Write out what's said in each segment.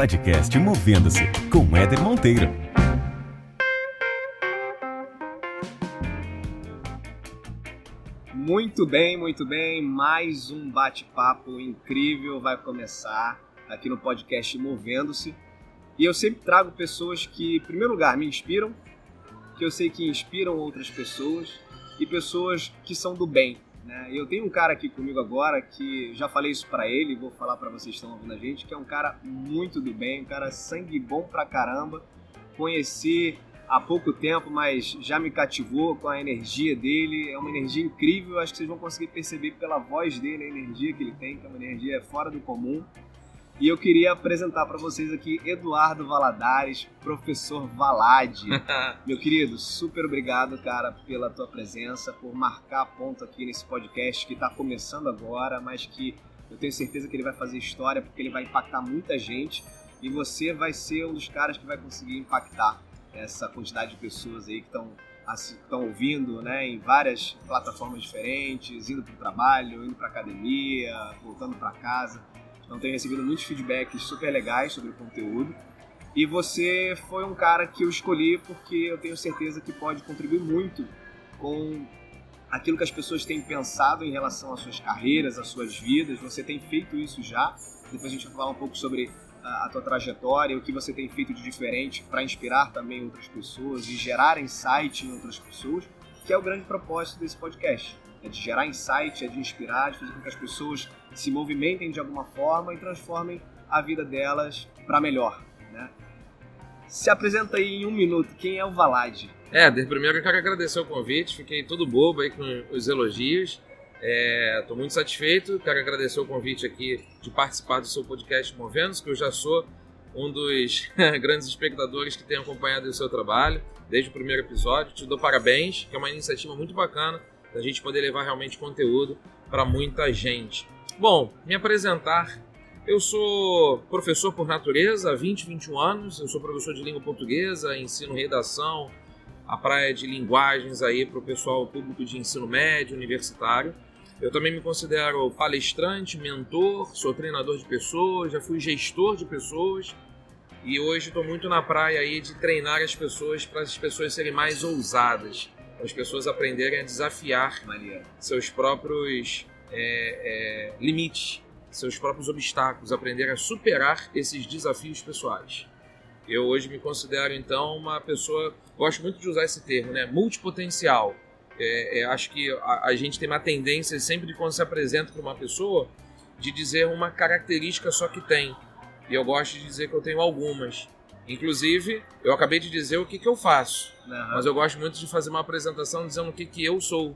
Podcast Movendo-se, com Éder Monteiro. Muito bem. Mais um bate-papo incrível vai começar aqui no podcast Movendo-se. E eu sempre trago pessoas que, em primeiro lugar, me inspiram, que eu sei que inspiram outras pessoas e pessoas que são do bem, né? Eu tenho um cara aqui comigo agora que já falei isso pra ele, vou falar pra vocês que estão ouvindo a gente, que é um cara muito do bem, um cara sangue bom pra caramba. Conheci há pouco tempo, mas já me cativou com a energia dele, é uma energia incrível, acho que vocês vão conseguir perceber pela voz dele a energia que ele tem, que é uma energia fora do comum. E eu queria apresentar para vocês aqui Eduardo Valadares, professor Valade. Meu querido, super obrigado, cara, pela tua presença, por marcar ponto aqui nesse podcast que está começando agora, mas que eu tenho certeza que ele vai fazer história, porque ele vai impactar muita gente e você vai ser um dos caras que vai conseguir impactar essa quantidade de pessoas aí que estão ouvindo, né, em várias plataformas diferentes, indo para o trabalho, indo para academia, voltando para casa. Então tenho recebido muitos feedbacks super legais sobre o conteúdo. E você foi um cara que eu escolhi porque eu tenho certeza que pode contribuir muito com aquilo que as pessoas têm pensado em relação às suas carreiras, às suas vidas. Você tem feito isso já. Depois a gente vai falar um pouco sobre a tua trajetória, o que você tem feito de diferente para inspirar também outras pessoas e gerar insight em outras pessoas, que é o grande propósito desse podcast. É de gerar insight, é de inspirar, de fazer com que as pessoas se movimentem de alguma forma e transformem a vida delas para melhor, né? Se apresenta aí em um minuto, quem é o Valade? Éder, primeiro eu quero agradecer o convite, fiquei todo bobo aí com os elogios. Estou muito satisfeito, quero agradecer o convite aqui de participar do seu podcast Movendo-se, que eu já sou um dos grandes espectadores que tem acompanhado o seu trabalho desde o primeiro episódio. Te dou parabéns, que é uma iniciativa muito bacana da gente poder levar realmente conteúdo para muita gente. Bom, me apresentar, eu sou professor por natureza há 21 anos, eu sou professor de língua portuguesa, ensino redação, a praia de linguagens aí para o pessoal público de ensino médio, universitário. Eu também me considero palestrante, mentor, sou treinador de pessoas, já fui gestor de pessoas e hoje estou muito na praia aí de treinar as pessoas para as pessoas serem mais ousadas, para as pessoas aprenderem a desafiar seus próprios limites, seus próprios obstáculos, aprender a superar esses desafios pessoais. Eu hoje me considero então uma pessoa, gosto muito de usar esse termo, né? Multipotencial. Acho que a gente tem uma tendência sempre de quando se apresenta para uma pessoa de dizer uma característica só que tem. E eu gosto de dizer que eu tenho algumas. Inclusive, eu acabei de dizer o que eu faço, mas eu gosto muito de fazer uma apresentação dizendo o que eu sou.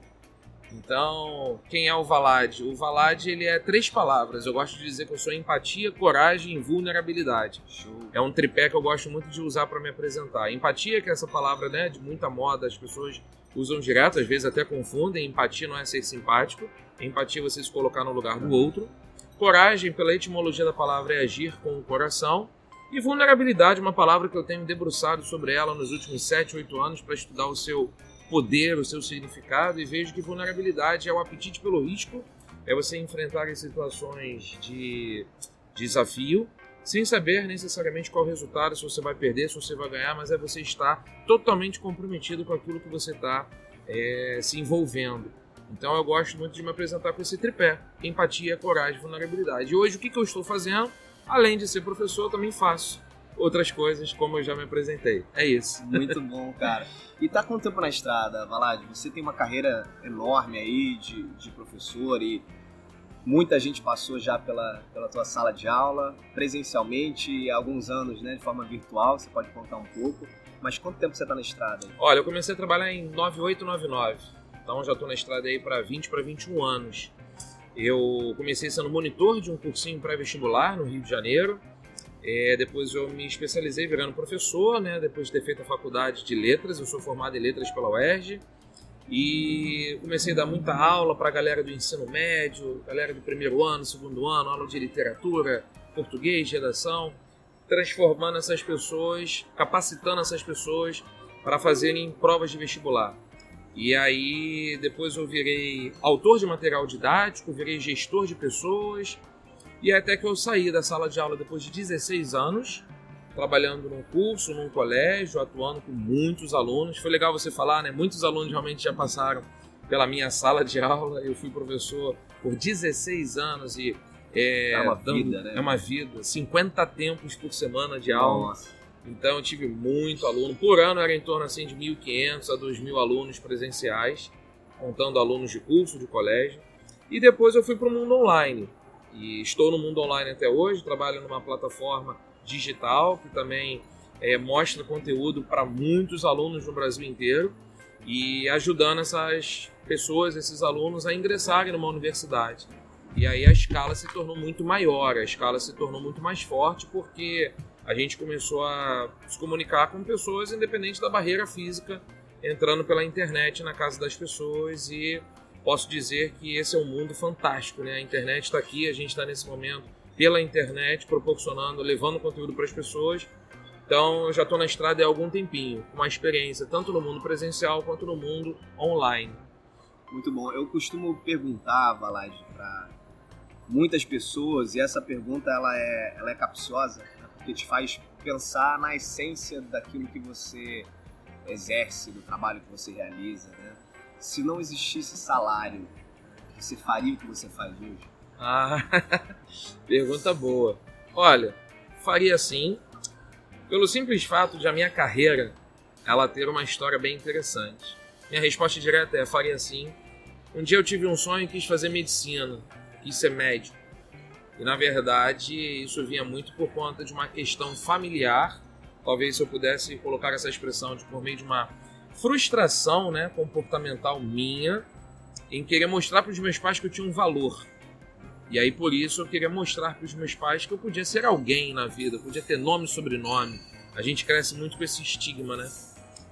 Então, quem é o Valade? O Valade, ele é 3 palavras. Eu gosto de dizer que eu sou empatia, coragem e vulnerabilidade. Show. É um tripé que eu gosto muito de usar para me apresentar. Empatia, que é essa palavra, né, de muita moda, as pessoas usam direto, às vezes até confundem. Empatia não é ser simpático. Empatia é você se colocar no lugar do outro. Coragem, pela etimologia da palavra, é agir com o coração. E vulnerabilidade, uma palavra que eu tenho debruçado sobre ela nos últimos 7, 8 anos para estudar o seu poder, o seu significado, e vejo que vulnerabilidade é o apetite pelo risco, é você enfrentar as situações de desafio, sem saber necessariamente qual o resultado, se você vai perder, se você vai ganhar, mas é você estar totalmente comprometido com aquilo que você está se envolvendo. Então eu gosto muito de me apresentar com esse tripé: empatia, coragem, vulnerabilidade. E hoje o que eu estou fazendo? Além de ser professor, eu também faço outras coisas, como eu já me apresentei. É isso. Muito bom, cara. E tá quanto tempo na estrada, Valade? Você tem uma carreira enorme aí de professor e muita gente passou já pela tua sala de aula, presencialmente, e há alguns anos, né, de forma virtual. Você pode contar um pouco. Mas quanto tempo você tá na estrada? Olha, eu comecei a trabalhar em 98, 99. Então já tô na estrada aí para 20 para 21 anos. Eu comecei sendo monitor de um cursinho pré-vestibular no Rio de Janeiro. Depois eu me especializei virando professor, né? Depois de ter feito a faculdade de letras. Eu sou formado em letras pela UERJ. E comecei a dar muita aula para a galera do ensino médio, galera do primeiro ano, segundo ano, aula de literatura, português, redação, transformando essas pessoas, capacitando essas pessoas para fazerem provas de vestibular. E aí depois eu virei autor de material didático, virei gestor de pessoas E até que eu saí da sala de aula depois de 16 anos, trabalhando num curso, num colégio, atuando com muitos alunos. Foi legal você falar, né? Muitos alunos realmente já passaram pela minha sala de aula. Eu fui professor por 16 anos e é uma vida, né? É uma vida. 50 tempos por semana de aula. Nossa. Então eu tive muito aluno. Por ano era em torno assim, de 1.500 a 2.000 alunos presenciais, contando alunos de curso, de colégio. E depois eu fui para o mundo online. E estou no mundo online até hoje, trabalho numa plataforma digital que também mostra conteúdo para muitos alunos no Brasil inteiro e ajudando essas pessoas, esses alunos a ingressarem numa universidade. E aí a escala se tornou muito maior, a escala se tornou muito mais forte porque a gente começou a se comunicar com pessoas independente da barreira física, entrando pela internet na casa das pessoas. E posso dizer que esse é um mundo fantástico, né? A internet está aqui, a gente está nesse momento pela internet, proporcionando, levando conteúdo para as pessoas. Então eu já estou na estrada há algum tempinho, com uma experiência tanto no mundo presencial quanto no mundo online. Muito bom. Eu costumo perguntar, Valad, para muitas pessoas, e essa pergunta ela é capciosa, né? Porque te faz pensar na essência daquilo que você exerce, do trabalho que você realiza, né? Se não existisse salário, você faria o que você faz hoje? Pergunta boa. Olha, faria sim, pelo simples fato de a minha carreira ela ter uma história bem interessante. Minha resposta direta é: faria sim. Um dia eu tive um sonho e quis fazer medicina, quis ser médico. E na verdade isso vinha muito por conta de uma questão familiar. Talvez se eu pudesse colocar essa expressão por meio de uma frustração, né, comportamental minha, em querer mostrar para os meus pais que eu tinha um valor. E aí por isso eu queria mostrar para os meus pais que eu podia ser alguém na vida, podia ter nome e sobrenome. A gente cresce muito com esse estigma, né?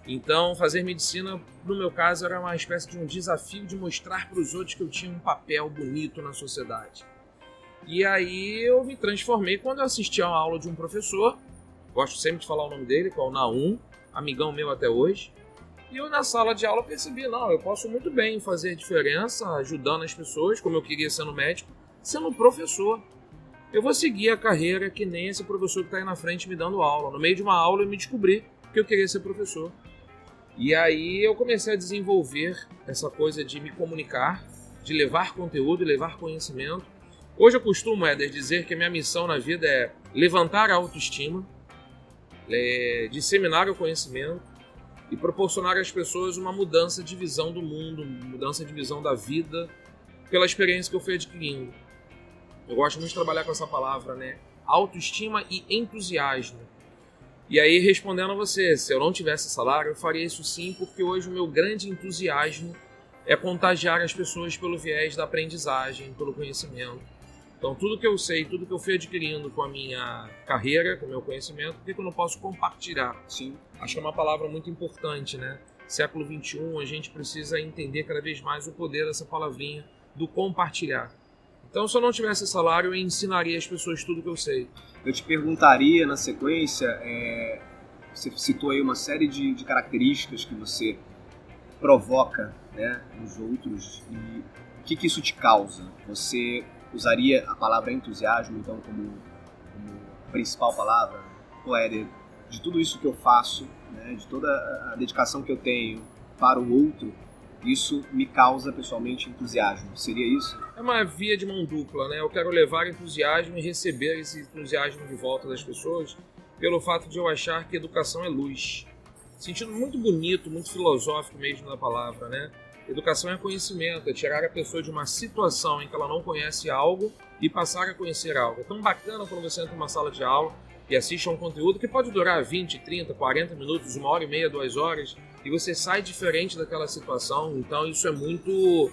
Então fazer medicina, no meu caso, era uma espécie de um desafio de mostrar para os outros que eu tinha um papel bonito na sociedade. E aí eu me transformei quando eu assisti a uma aula de um professor, gosto sempre de falar o nome dele, que é o Naum, amigão meu até hoje. E eu na sala de aula percebi, não, eu posso muito bem fazer diferença, ajudando as pessoas, como eu queria sendo médico, sendo professor. Eu vou seguir a carreira que nem esse professor que está aí na frente me dando aula. No meio de uma aula eu me descobri que eu queria ser professor. E aí eu comecei a desenvolver essa coisa de me comunicar, de levar conteúdo, levar conhecimento. Hoje eu costumo, Éder, dizer que a minha missão na vida é levantar a autoestima, disseminar o conhecimento e proporcionar às pessoas uma mudança de visão do mundo, mudança de visão da vida, pela experiência que eu fui adquirindo. Eu gosto muito de trabalhar com essa palavra, né? Autoestima e entusiasmo. E aí, respondendo a você, se eu não tivesse salário, eu faria isso sim, porque hoje o meu grande entusiasmo é contagiar as pessoas pelo viés da aprendizagem, pelo conhecimento. Então, tudo que eu sei, tudo que eu fui adquirindo com a minha carreira, com o meu conhecimento, por que eu não posso compartilhar? Sim. Acho que é uma palavra muito importante, né? Século XXI, a gente precisa entender cada vez mais o poder dessa palavrinha do compartilhar. Então, se eu não tivesse salário, eu ensinaria as pessoas tudo que eu sei. Eu te perguntaria na sequência, você citou aí uma série de características que você provoca, né, nos outros, e o que isso te causa? Você usaria a palavra entusiasmo, então, como principal palavra? Ou de tudo isso que eu faço, né, de toda a dedicação que eu tenho para o outro, isso me causa pessoalmente entusiasmo. Seria isso? É uma via de mão dupla, né? Eu quero levar entusiasmo e receber esse entusiasmo de volta das pessoas pelo fato de eu achar que educação é luz. Sentido muito bonito, muito filosófico mesmo da palavra, né? Educação é conhecimento, é tirar a pessoa de uma situação em que ela não conhece algo e passar a conhecer algo. É tão bacana quando você entra numa sala de aula e assiste a um conteúdo que pode durar 20, 30, 40 minutos, 1h30, 2 horas, e você sai diferente daquela situação. Então isso é muito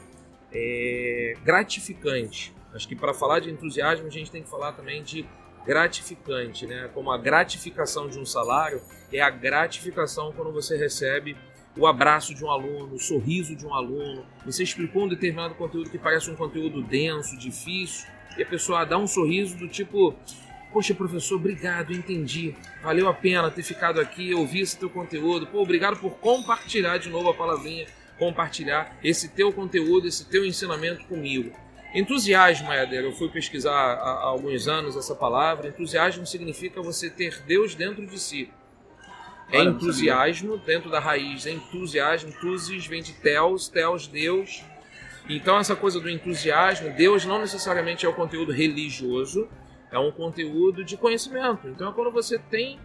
gratificante. Acho que para falar de entusiasmo a gente tem que falar também de gratificante, né? Como a gratificação de um salário é a gratificação quando você recebe o abraço de um aluno, o sorriso de um aluno. Você explicou um determinado conteúdo que parece um conteúdo denso, difícil, e a pessoa dá um sorriso do tipo: poxa, professor, obrigado, entendi. Valeu a pena ter ficado aqui, ouvir esse teu conteúdo. Pô, obrigado por compartilhar de novo a palavrinha, compartilhar esse teu conteúdo, esse teu ensinamento comigo. Entusiasmo, Éder, eu fui pesquisar há alguns anos essa palavra. Entusiasmo significa você ter Deus dentro de si. É entusiasmo, dentro da raiz, é entusiasmo. Entusis vem de Theos, Deus. Então essa coisa do entusiasmo, Deus não necessariamente é o conteúdo religioso, é um conteúdo de conhecimento. Então é quando você tem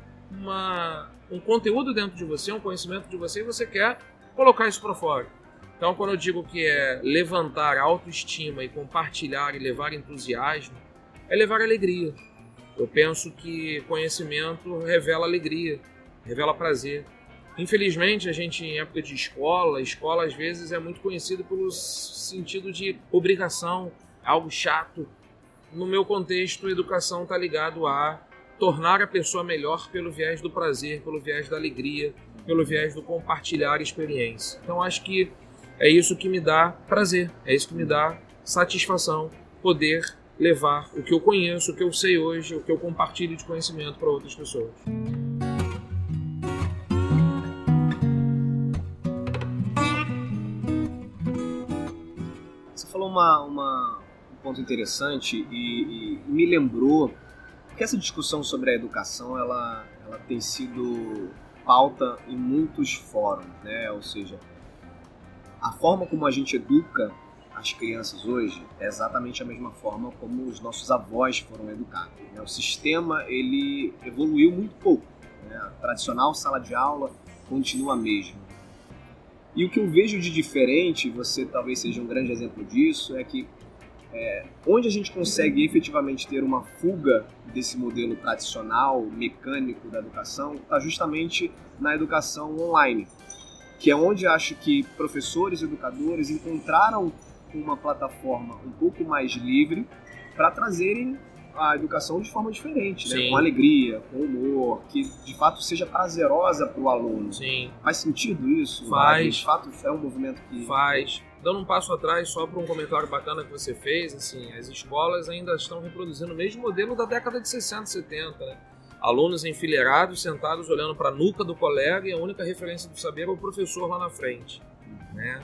um conteúdo dentro de você, um conhecimento de você, e você quer colocar isso para fora. Então, quando eu digo que é levantar a autoestima e compartilhar e levar entusiasmo, é levar alegria. Eu penso que conhecimento revela alegria, revela prazer. Infelizmente, a gente, em época de escola às vezes é muito conhecido pelo sentido de obrigação, algo chato. No meu contexto, a educação está ligado a tornar a pessoa melhor pelo viés do prazer, pelo viés da alegria, pelo viés do compartilhar experiência. Então, acho que é isso que me dá prazer, é isso que me dá satisfação, poder levar o que eu conheço, o que eu sei hoje, o que eu compartilho de conhecimento para outras pessoas. Você falou um ponto interessante e me lembrou que essa discussão sobre a educação ela tem sido pauta em muitos fóruns, né? Ou seja, a forma como a gente educa as crianças hoje é exatamente a mesma forma como os nossos avós foram educados, né? O sistema ele evoluiu muito pouco, né? A tradicional sala de aula continua a mesma. E o que eu vejo de diferente, você talvez seja um grande exemplo disso, é que onde a gente consegue efetivamente ter uma fuga desse modelo tradicional, mecânico da educação, está justamente na educação online, que é onde acho que professores e educadores encontraram uma plataforma um pouco mais livre para trazerem a educação de forma diferente, né? Com alegria, com humor, que de fato seja prazerosa para o aluno. Sim. Faz sentido isso? Faz. De fato é um movimento que... Faz. Dando um passo atrás, só para um comentário bacana que você fez, assim, as escolas ainda estão reproduzindo o mesmo modelo da década de 60, 70, né? Alunos enfileirados, sentados, olhando para a nuca do colega, e a única referência do saber é o professor lá na frente, né?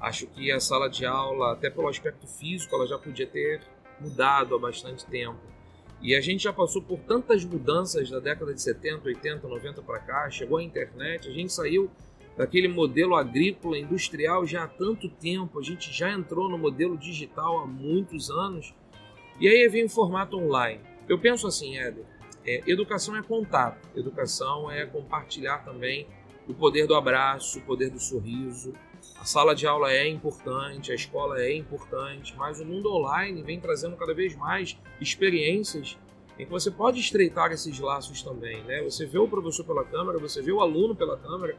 Acho que a sala de aula, até pelo aspecto físico, ela já podia ter mudado há bastante tempo. E a gente já passou por tantas mudanças da década de 70, 80, 90 para cá, chegou a internet, a gente saiu daquele modelo agrícola, industrial já há tanto tempo, a gente já entrou no modelo digital há muitos anos, e aí vem o formato online. Eu penso assim, Éder, educação é contato, educação é compartilhar também o poder do abraço, o poder do sorriso. A sala de aula é importante, a escola é importante, mas o mundo online vem trazendo cada vez mais experiências em que você pode estreitar esses laços também, né? Você vê o professor pela câmera, você vê o aluno pela câmera,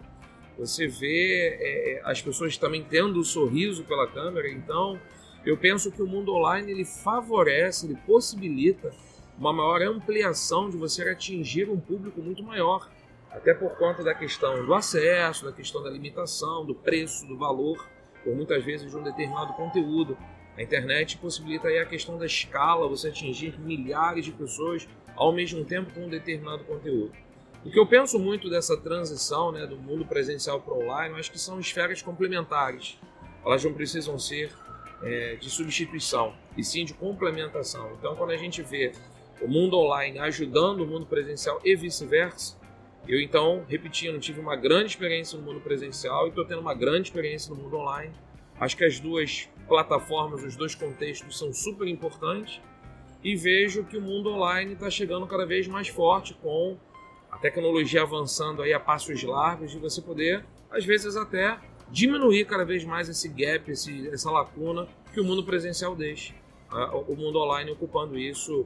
você vê as pessoas também tendo o sorriso pela câmera. Então, eu penso que o mundo online ele favorece, ele possibilita uma maior ampliação de você atingir um público muito maior, até por conta da questão do acesso, da questão da limitação, do preço, do valor, por muitas vezes de um determinado conteúdo. A internet possibilita aí a questão da escala, você atingir milhares de pessoas ao mesmo tempo com um determinado conteúdo. O que eu penso muito dessa transição, né, do mundo presencial para o online, eu acho que são esferas complementares. Elas não precisam ser de substituição, e sim de complementação. Então, quando a gente vê o mundo online ajudando o mundo presencial e vice-versa, eu então, repetindo, tive uma grande experiência no mundo presencial e estou tendo uma grande experiência no mundo online. Acho que as duas plataformas, os dois contextos são super importantes e vejo que o mundo online está chegando cada vez mais forte com a tecnologia avançando aí a passos largos de você poder, às vezes até, diminuir cada vez mais esse gap, essa lacuna que o mundo presencial deixa. O mundo online ocupando isso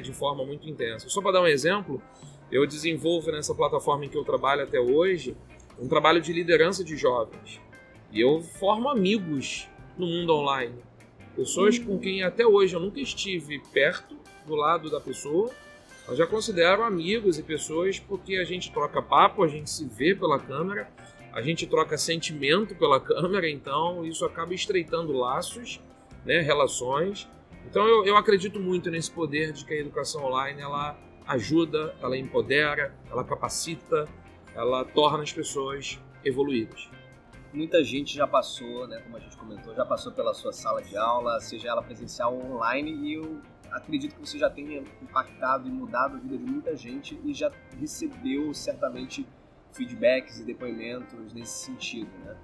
de forma muito intensa. Só para dar um exemplo, eu desenvolvo nessa plataforma em que eu trabalho até hoje um trabalho de liderança de jovens. E eu formo amigos no mundo online. Pessoas com quem até hoje eu nunca estive perto, do lado da pessoa. Eu já considero amigos e pessoas porque a gente troca papo, a gente se vê pela câmera, a gente troca sentimento pela câmera, então isso acaba estreitando laços, né, relações. Então eu acredito muito nesse poder de que a educação online ela ajuda, ela empodera, ela capacita, ela torna as pessoas evoluídas. muita gente já passou, né, como a gente comentou, já passou pela sua sala de aula, seja ela presencial ou online, e eu acredito que você já tenha impactado e mudado a vida de muita gente e já recebeu certamente feedbacks e depoimentos nesse sentido, né?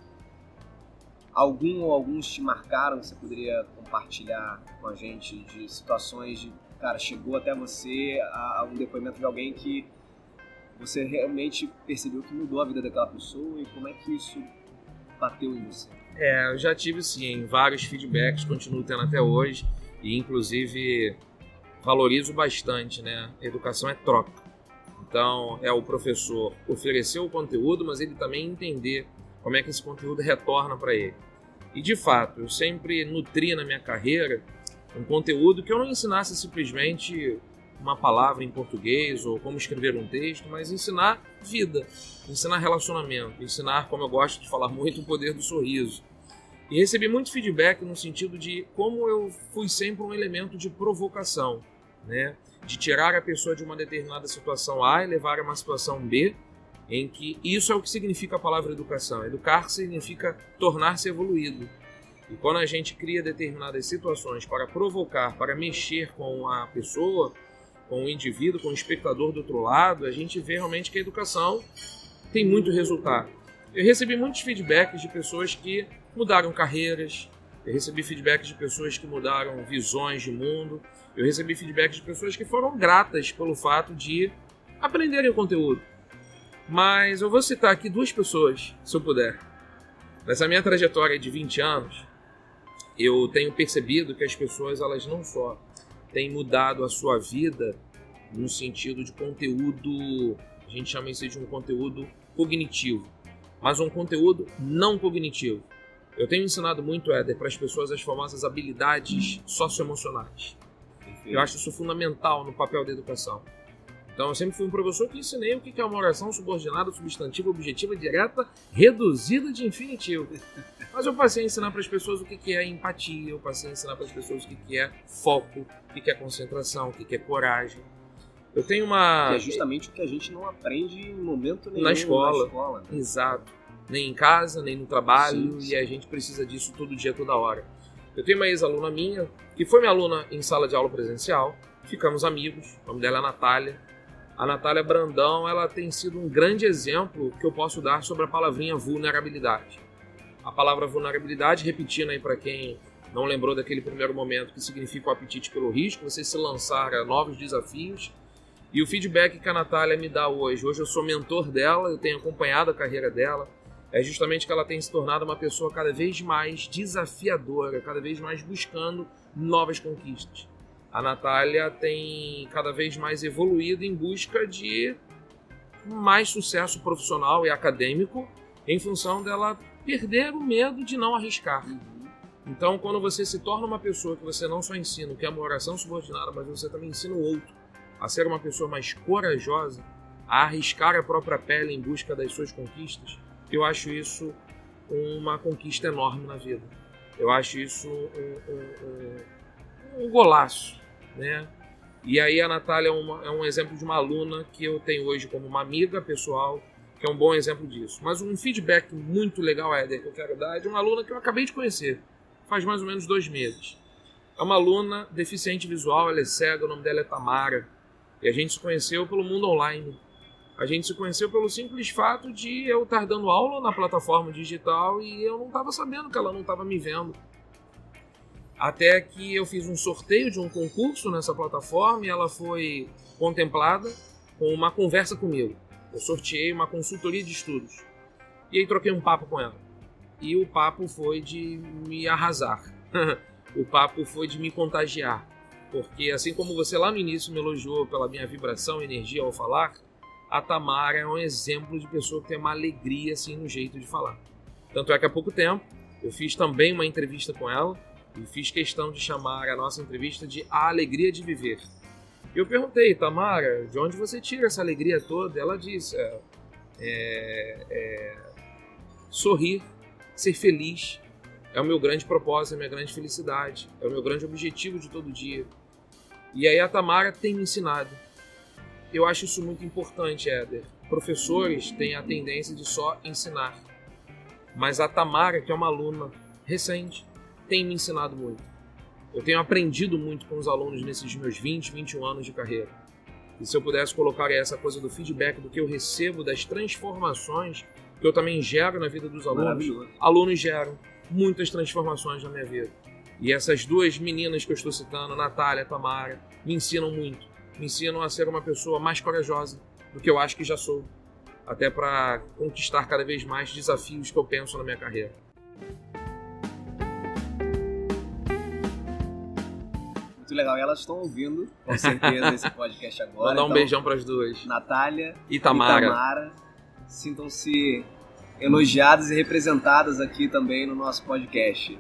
Algum ou alguns te marcaram? Você poderia compartilhar com a gente de situações de, cara, chegou até você um depoimento de alguém que você realmente percebeu que mudou a vida daquela pessoa, e como é que isso bateu em você? Eu já tive sim vários feedbacks, continuo tendo até hoje, e inclusive valorizo bastante, né? Educação é troca. Então é o professor oferecer o conteúdo, mas ele também entender como é que esse conteúdo retorna para ele. E de fato, eu sempre nutri na minha carreira um conteúdo que eu não ensinasse simplesmente uma palavra em português ou como escrever um texto, mas ensinar vida, ensinar relacionamento, ensinar, como eu gosto de falar muito, o poder do sorriso. E recebi muito feedback no sentido de como eu fui sempre um elemento de provocação, né? De tirar a pessoa de uma determinada situação A e levar a uma situação B, em que isso é o que significa a palavra educação. Educar significa tornar-se evoluído. E quando a gente cria determinadas situações para provocar, para mexer com a pessoa, com o indivíduo, com o espectador do outro lado, a gente vê realmente que a educação tem muito resultado. Eu recebi muitos feedbacks de pessoas que mudaram carreiras, eu recebi feedbacks de pessoas que mudaram visões de mundo, eu recebi feedbacks de pessoas que foram gratas pelo fato de aprenderem o conteúdo. Mas eu vou citar aqui duas pessoas, se eu puder. Nessa minha trajetória de 20 anos, eu tenho percebido que as pessoas, elas não só têm mudado a sua vida no sentido de conteúdo, a gente chama isso de um conteúdo cognitivo, mas um conteúdo não cognitivo. Eu tenho ensinado muito, Éder, para as pessoas as famosas habilidades socioemocionais. Eu acho isso fundamental no papel da educação. Então eu sempre fui um professor que ensinei o que é uma oração subordinada, substantiva, objetiva, direta, reduzida de infinitivo. Mas eu passei a ensinar para as pessoas o que é empatia, eu passei a ensinar para as pessoas o que é foco, o que é concentração, o que é coragem. Eu tenho uma... Que é justamente o que a gente não aprende em momento nenhum na escola. Né? Exato. Nem em casa, nem no trabalho, sim. E a gente precisa disso todo dia, toda hora. Eu tenho uma ex-aluna minha, que foi minha aluna em sala de aula presencial, ficamos amigos, o nome dela é Natália. A Natália Brandão, ela tem sido um grande exemplo que eu posso dar sobre a palavrinha vulnerabilidade. A palavra vulnerabilidade, repetindo aí para quem não lembrou daquele primeiro momento, que significa o apetite pelo risco, você se lançar a novos desafios. E o feedback que a Natália me dá hoje eu sou mentor dela, eu tenho acompanhado a carreira dela, é justamente que ela tem se tornado uma pessoa cada vez mais desafiadora, cada vez mais buscando novas conquistas. A Natália tem cada vez mais evoluído em busca de mais sucesso profissional e acadêmico em função dela perder o medo de não arriscar. Então, quando você se torna uma pessoa que você não só ensina o que é uma oração subordinada, mas você também ensina o outro a ser uma pessoa mais corajosa, a arriscar a própria pele em busca das suas conquistas, eu acho isso uma conquista enorme na vida. Eu acho isso um golaço, né? E aí a Natália é um exemplo de uma aluna que eu tenho hoje como uma amiga pessoal, que é um bom exemplo disso. Mas um feedback muito legal, Éder, que eu quero dar é de uma aluna que eu acabei de conhecer, faz mais ou menos 2 meses. É uma aluna deficiente visual, ela é cega, o nome dela é Tamara, e a gente se conheceu pelo mundo online. A gente se conheceu pelo simples fato de eu estar dando aula na plataforma digital e eu não estava sabendo que ela não estava me vendo. Até que eu fiz um sorteio de um concurso nessa plataforma e ela foi contemplada com uma conversa comigo. Eu sorteei uma consultoria de estudos. E aí troquei um papo com ela. E o papo foi de me arrasar. O papo foi de me contagiar. Porque assim como você lá no início me elogiou pela minha vibração e energia ao falar, a Tamara é um exemplo de pessoa que tem uma alegria assim no jeito de falar. Tanto é que há pouco tempo eu fiz também uma entrevista com ela e fiz questão de chamar a nossa entrevista de A Alegria de Viver. Eu perguntei, Tamara, de onde você tira essa alegria toda? Ela disse, sorrir, ser feliz é o meu grande propósito, é a minha grande felicidade, é o meu grande objetivo de todo dia. E aí a Tamara tem me ensinado. Eu acho isso muito importante, Éder. Professores têm a tendência de só ensinar. Mas a Tamara, que é uma aluna recente, tem me ensinado muito. Eu tenho aprendido muito com os alunos nesses meus 20, 21 anos de carreira. E se eu pudesse colocar essa coisa do feedback, do que eu recebo, das transformações que eu também gero na vida dos alunos, alunos geram muitas transformações na minha vida. E essas duas meninas que eu estou citando, Natália e Tamara, me ensinam muito. Me ensinam a ser uma pessoa mais corajosa do que eu acho que já sou. Até para conquistar cada vez mais desafios que eu penso na minha carreira. Muito legal. E elas estão ouvindo, com certeza, esse podcast agora. Mandar um beijão para as duas. Natália e Tamara. Sintam-se elogiadas e representadas aqui também no nosso podcast.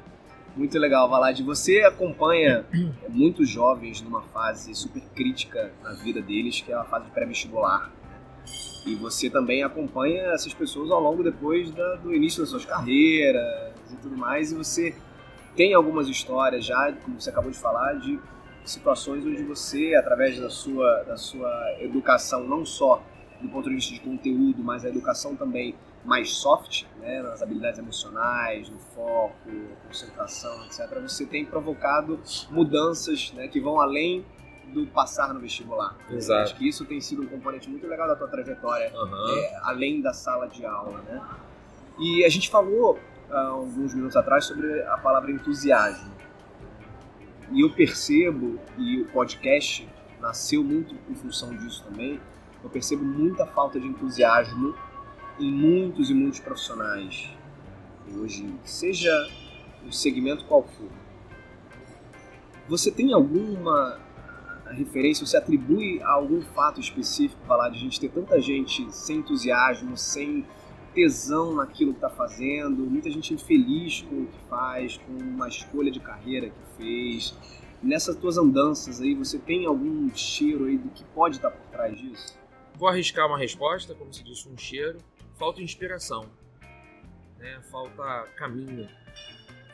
Muito legal, Valad. Você acompanha muitos jovens numa fase super crítica na vida deles, que é a fase pré-vestibular. E você também acompanha essas pessoas ao longo depois do início das suas carreiras e tudo mais. E você tem algumas histórias já, como você acabou de falar, de situações onde você, através da sua educação, não só do ponto de vista de conteúdo, mas a educação também mais soft, né, nas habilidades emocionais, no foco, concentração, etc., você tem provocado mudanças, né, que vão além do passar no vestibular. Exato. Acho que isso tem sido um componente muito legal da tua trajetória, além da sala de aula, né? E a gente falou alguns minutos atrás sobre a palavra entusiasmo. E eu percebo, e o podcast nasceu muito em função disso também, eu percebo muita falta de entusiasmo em muitos e muitos profissionais hoje, seja o segmento qual for. Você tem alguma referência, você atribui a algum fato específico falar de a gente ter tanta gente sem entusiasmo, sem tesão naquilo que está fazendo, muita gente infeliz com o que faz, com uma escolha de carreira que fez? Nessas tuas andanças aí, você tem algum cheiro aí do que pode estar por trás disso? Vou arriscar uma resposta, como se disse, um cheiro. Falta inspiração, né? Falta caminho,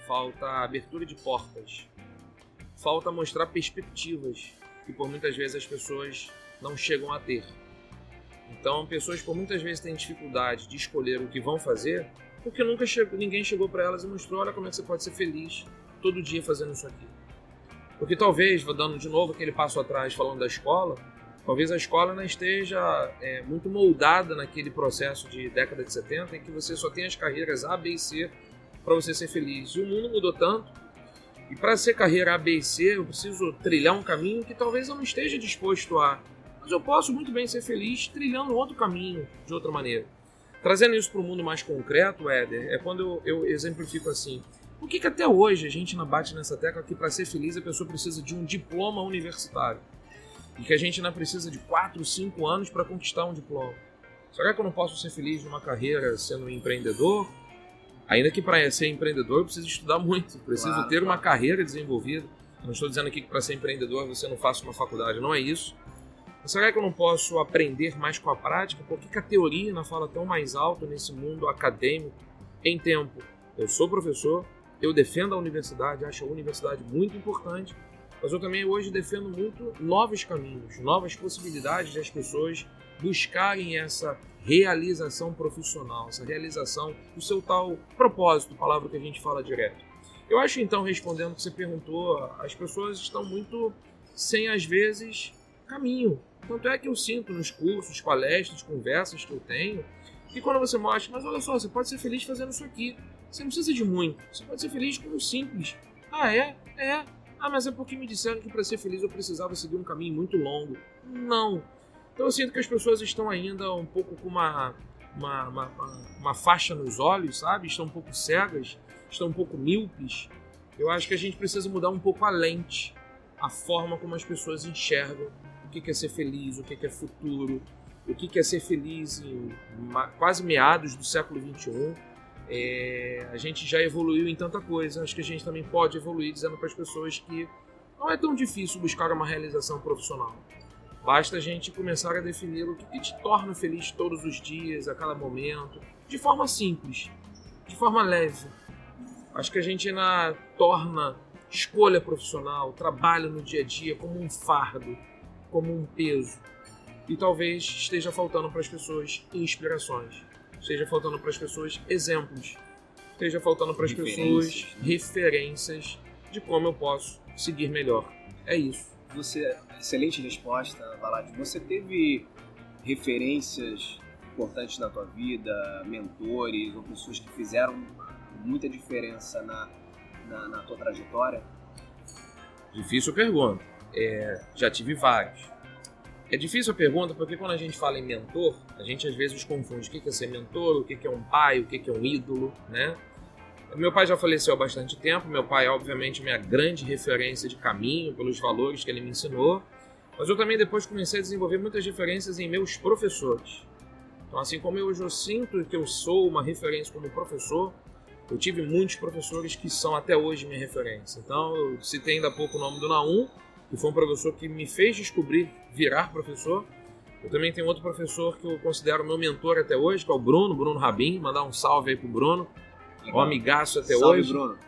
falta abertura de portas, falta mostrar perspectivas que por muitas vezes as pessoas não chegam a ter. Então, pessoas por muitas vezes têm dificuldade de escolher o que vão fazer porque ninguém chegou para elas e mostrou: olha como é que você pode ser feliz todo dia fazendo isso aqui. Porque talvez, vou dando de novo aquele passo atrás falando da escola, talvez a escola não esteja muito moldada naquele processo de década de 70 em que você só tem as carreiras A, B e C para você ser feliz. E o mundo mudou tanto, e para ser carreira A, B e C eu preciso trilhar um caminho que talvez eu não esteja disposto a, mas eu posso muito bem ser feliz trilhando outro caminho de outra maneira. Trazendo isso para o mundo mais concreto, Éder, é quando eu exemplifico assim: por que até hoje a gente não bate nessa tecla que para ser feliz a pessoa precisa de um diploma universitário? E que a gente não precisa de 4, 5 anos para conquistar um diploma. Será que eu não posso ser feliz numa carreira sendo um empreendedor? Ainda que para ser empreendedor eu preciso estudar muito, preciso ter uma carreira desenvolvida. Eu não estou dizendo aqui que para ser empreendedor você não faça uma faculdade, não é isso. Mas será que eu não posso aprender mais com a prática? Por que a teoria não fala tão mais alto nesse mundo acadêmico em tempo? Eu sou professor, eu defendo a universidade, acho a universidade muito importante, mas eu também hoje defendo muito novos caminhos, novas possibilidades de as pessoas buscarem essa realização profissional, essa realização do seu tal propósito, palavra que a gente fala direto. Eu acho então, respondendo o que você perguntou, as pessoas estão muito sem, às vezes, caminho. Tanto é que eu sinto nos cursos, palestras, conversas que eu tenho, que quando você mostra, mas olha só, você pode ser feliz fazendo isso aqui. Você não precisa de muito, você pode ser feliz com o simples. Ah, é? É. Ah, mas é porque me disseram que para ser feliz eu precisava seguir um caminho muito longo. Não. Então eu sinto que as pessoas estão ainda um pouco com uma faixa nos olhos, sabe? Estão um pouco cegas, estão um pouco míopes. Eu acho que a gente precisa mudar um pouco a lente, a forma como as pessoas enxergam o que é ser feliz, o que é futuro, o que é ser feliz em quase meados do século XXI. A gente já evoluiu em tanta coisa, acho que a gente também pode evoluir dizendo para as pessoas que não é tão difícil buscar uma realização profissional. Basta a gente começar a definir o que te torna feliz todos os dias, a cada momento, de forma simples, de forma leve. Acho que a gente ainda torna escolha profissional, trabalho no dia a dia como um fardo, como um peso. E talvez esteja faltando para as pessoas inspirações. Esteja faltando para as pessoas exemplos esteja faltando para as pessoas né? referências de como eu posso seguir melhor. É isso. Excelente resposta, Valad. Você teve referências importantes na tua vida, mentores ou pessoas que fizeram muita diferença na tua trajetória? Difícil pergunta. Já tive vários. É difícil a pergunta porque quando a gente fala em mentor, a gente às vezes confunde o que é ser mentor, o que é um pai, o que é um ídolo, né? Meu pai já faleceu há bastante tempo. Meu pai, obviamente, minha grande referência de caminho, pelos valores que ele me ensinou. Mas eu também depois comecei a desenvolver muitas referências em meus professores. Então, assim como hoje eu sinto que eu sou uma referência como professor, eu tive muitos professores que são até hoje minha referência. Então, eu citei ainda há pouco o nome do Naum, que foi um professor que me fez descobrir virar professor. Eu também tenho outro professor que eu considero meu mentor até hoje, que é o Bruno Rabin. Mandar um salve aí pro Bruno. Um amigaço até salve, hoje. Bruno.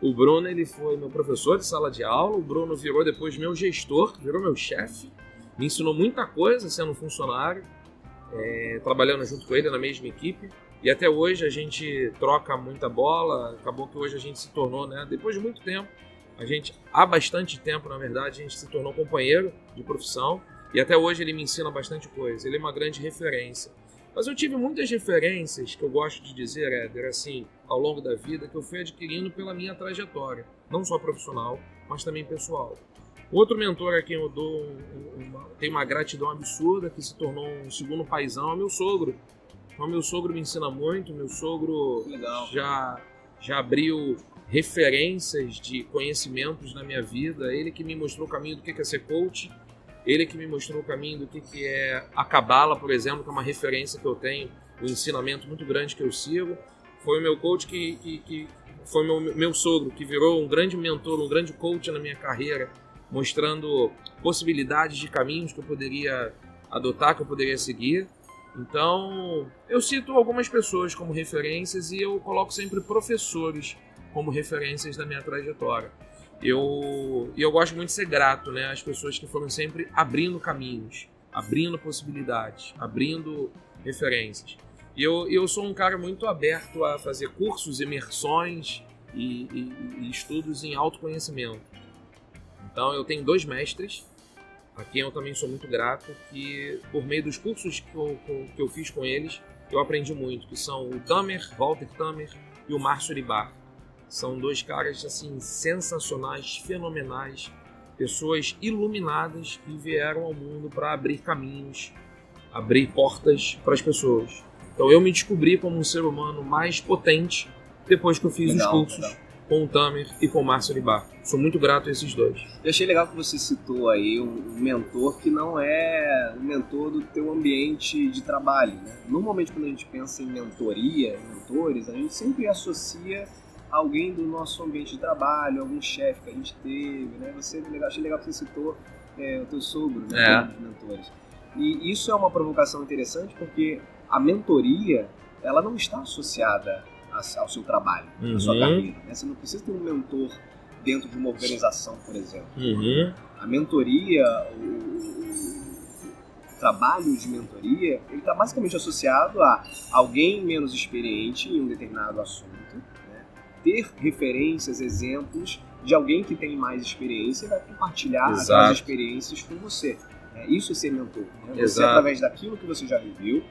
O Bruno, ele foi meu professor de sala de aula. O Bruno virou depois meu gestor, virou meu chefe. Me ensinou muita coisa sendo funcionário, trabalhando junto com ele na mesma equipe. E até hoje a gente troca muita bola. Acabou que hoje a gente se tornou, né, depois de muito tempo, há bastante tempo, na verdade, a gente se tornou companheiro de profissão. E até hoje ele me ensina bastante coisa. Ele é uma grande referência. Mas eu tive muitas referências que eu gosto de dizer, Éder, assim, ao longo da vida, que eu fui adquirindo pela minha trajetória. Não só profissional, mas também pessoal. Outro mentor a quem eu tenho uma gratidão absurda, que se tornou um segundo paizão, é meu sogro. Então, meu sogro me ensina muito. Meu sogro já abriu referências de conhecimentos na minha vida. Ele que me mostrou o caminho do que é ser coach. Ele que me mostrou o caminho do que é a Cabala, por exemplo, que é uma referência que eu tenho, um ensinamento muito grande que eu sigo. Foi o meu coach que foi meu sogro, que virou um grande mentor, um grande coach na minha carreira, mostrando possibilidades de caminhos que eu poderia adotar, que eu poderia seguir. Então, eu cito algumas pessoas como referências e eu coloco sempre professores como referências da minha trajetória. Eu gosto muito de ser grato, né, às pessoas que foram sempre abrindo caminhos, abrindo possibilidades, abrindo referências. E eu sou um cara muito aberto a fazer cursos, imersões e estudos em autoconhecimento. Então eu tenho 2 mestres, a quem eu também sou muito grato, que por meio dos cursos que eu fiz com eles, eu aprendi muito, que são o Walter Tamer e o Márcio Ribar. São 2 caras assim, sensacionais, fenomenais, pessoas iluminadas que vieram ao mundo para abrir caminhos, abrir portas para as pessoas. Então eu me descobri como um ser humano mais potente depois que eu fiz os cursos com o Tamer e com o Márcio Ribar. Sou muito grato a esses 2. Eu achei legal que você citou aí um mentor que não é um mentor do teu ambiente de trabalho, né? Normalmente quando a gente pensa em mentoria, em mentores, a gente sempre associa alguém do nosso ambiente de trabalho, algum chefe que a gente teve, né? Achei legal que você citou o teu sogro, né? Como um dos mentores. E isso é uma provocação interessante porque a mentoria, ela não está associada ao seu trabalho, à sua carreira, né? Você não precisa ter um mentor dentro de uma organização, por exemplo. A mentoria, o trabalho de mentoria, ele está basicamente associado a alguém menos experiente em um determinado assunto, ter referências, exemplos de alguém que tem mais experiência e vai compartilhar aquelas experiências com você. Isso é ser mentor. Né? Você, através daquilo que você já viveu,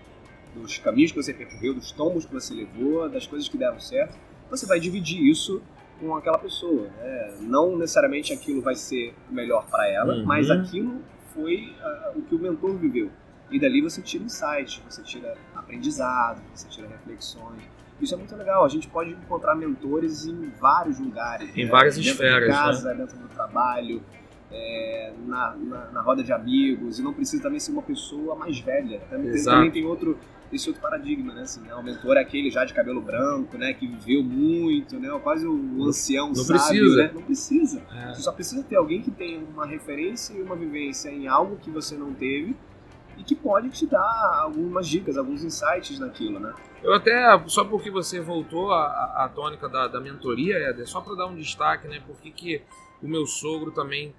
dos caminhos que você percorreu, dos tombos que você levou, das coisas que deram certo, você vai dividir isso com aquela pessoa. Né? Não necessariamente aquilo vai ser melhor para ela, mas aquilo foi o que o mentor viveu. E dali você tira insights, você tira aprendizado, você tira reflexões. Isso é muito legal, a gente pode encontrar mentores em vários lugares. Em várias dentro esferas. De casa, né? Dentro do trabalho, na roda de amigos, e não precisa também ser uma pessoa mais velha. Também tem esse outro paradigma, né? Assim, o mentor é aquele já de cabelo branco, né? Que viveu muito, né? Quase o ancião não sábio, precisa. Né? Não precisa. Você só precisa ter alguém que tenha uma referência e uma vivência em algo que você não teve e que pode te dar algumas dicas, alguns insights naquilo, né? Eu até, só porque você voltou à tônica da mentoria, Éder, só para dar um destaque, né? Porque que o meu sogro também